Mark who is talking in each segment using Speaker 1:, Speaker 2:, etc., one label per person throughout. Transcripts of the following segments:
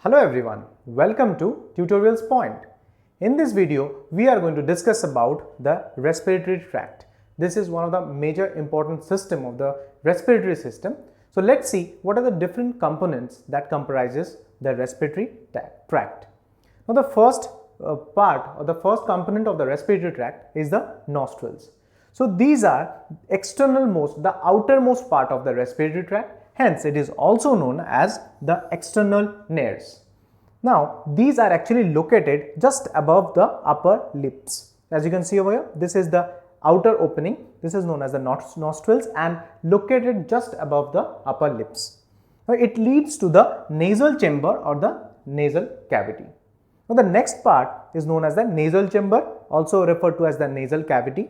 Speaker 1: Hello everyone, welcome to TutorialsPoint. In this video, we are going to discuss about the respiratory tract. This is one of the major important system of the respiratory system. So let's see what are the different components that comprises the respiratory tract. Now the first part or the first component of the respiratory tract is the nostrils. So these are the outermost part of the respiratory tract. Hence, it is also known as the external nares. Now, these are actually located just above the upper lips. As you can see over here, this is the outer opening. This is known as the nostrils and located just above the upper lips. Now, it leads to the nasal chamber or the nasal cavity. Now, the next part is known as the nasal chamber, also referred to as the nasal cavity.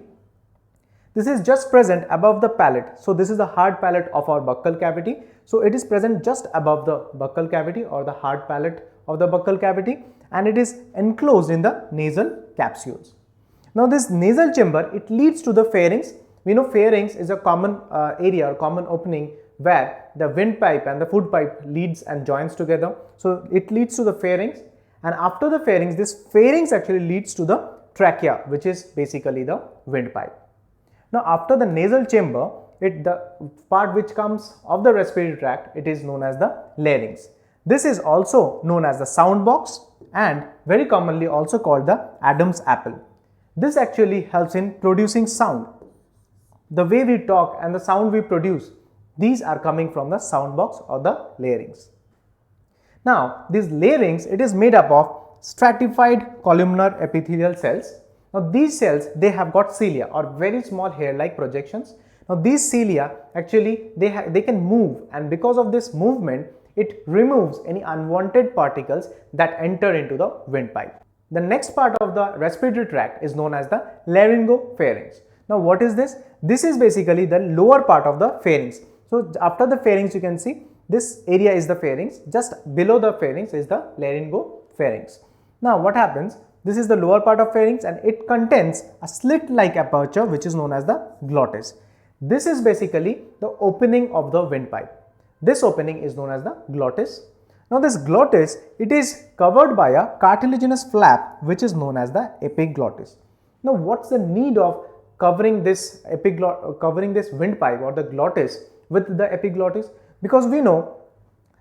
Speaker 1: This is just present above the palate. So this is the hard palate of our buccal cavity. So it is present just above the buccal cavity or the hard palate of the buccal cavity, and it is enclosed in the nasal capsules. Now this nasal chamber, it leads to the pharynx. We know pharynx is a common area or common opening where the windpipe and the food pipe leads and joins together. So it leads to the pharynx, and after the pharynx, this pharynx actually leads to the trachea, which is basically the windpipe. Now after the nasal chamber, the part which comes of the respiratory tract, it is known as the larynx. This is also known as the sound box and very commonly also called the Adam's apple. This actually helps in producing sound. The way we talk and the sound we produce, these are coming from the sound box or the larynx. Now this larynx, it is made up of stratified columnar epithelial cells. Now these cells, they have got cilia or very small hair-like projections. Now these cilia actually they can move, and because of this movement, it removes any unwanted particles that enter into the windpipe. The next part of the respiratory tract is known as the laryngopharynx. Now what is this? This is basically the lower part of the pharynx. So after the pharynx, you can see this area is the pharynx. Just below the pharynx is the laryngopharynx. Now what happens? This is the lower part of pharynx and it contains a slit-like aperture which is known as the glottis. This is basically the opening of the windpipe. This opening is known as the glottis. Now this glottis, it is covered by a cartilaginous flap which is known as the epiglottis. Now what's the need of covering this windpipe or the glottis with the epiglottis? Because we know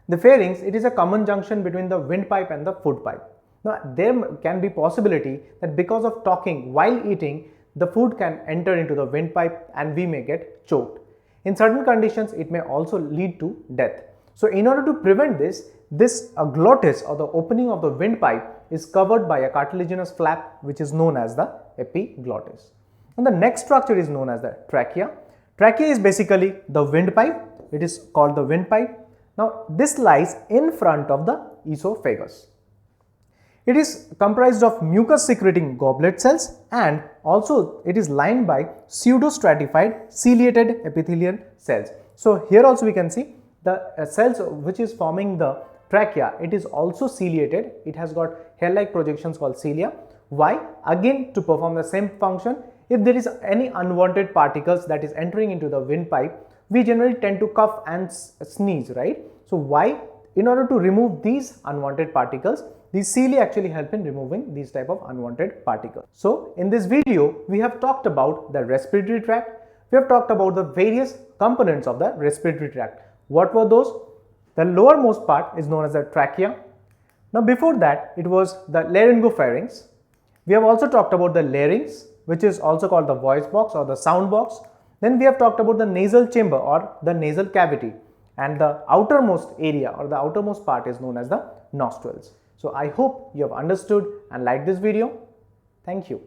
Speaker 1: the pharynx, it is a common junction between the windpipe and the food pipe. Now, there can be possibility that because of talking while eating, the food can enter into the windpipe and we may get choked. In certain conditions, it may also lead to death. So, in order to prevent this glottis or the opening of the windpipe is covered by a cartilaginous flap which is known as the epiglottis. And the next structure is known as the trachea. Trachea is basically the windpipe. It is called the windpipe. Now, this lies in front of the esophagus. It is comprised of mucus secreting goblet cells and also it is lined by pseudostratified ciliated epithelial cells. So here also we can see the cells which is forming the trachea, it is also ciliated. It has got hair-like projections called cilia. Why? Again, to perform the same function. If there is any unwanted particles that is entering into the windpipe, we generally tend to cough and sneeze, right? So why? In order to remove these unwanted particles, these cilia actually help in removing these type of unwanted particles. So in this video, we have talked about the respiratory tract. We have talked about the various components of the respiratory tract. What were those? The lowermost part is known as the trachea. Now before that, it was the laryngopharynx. We have also talked about the larynx, which is also called the voice box or the sound box. Then we have talked about the nasal chamber or the nasal cavity, and the outermost area or the outermost part is known as the nostrils. So I hope you have understood and liked this video. Thank you.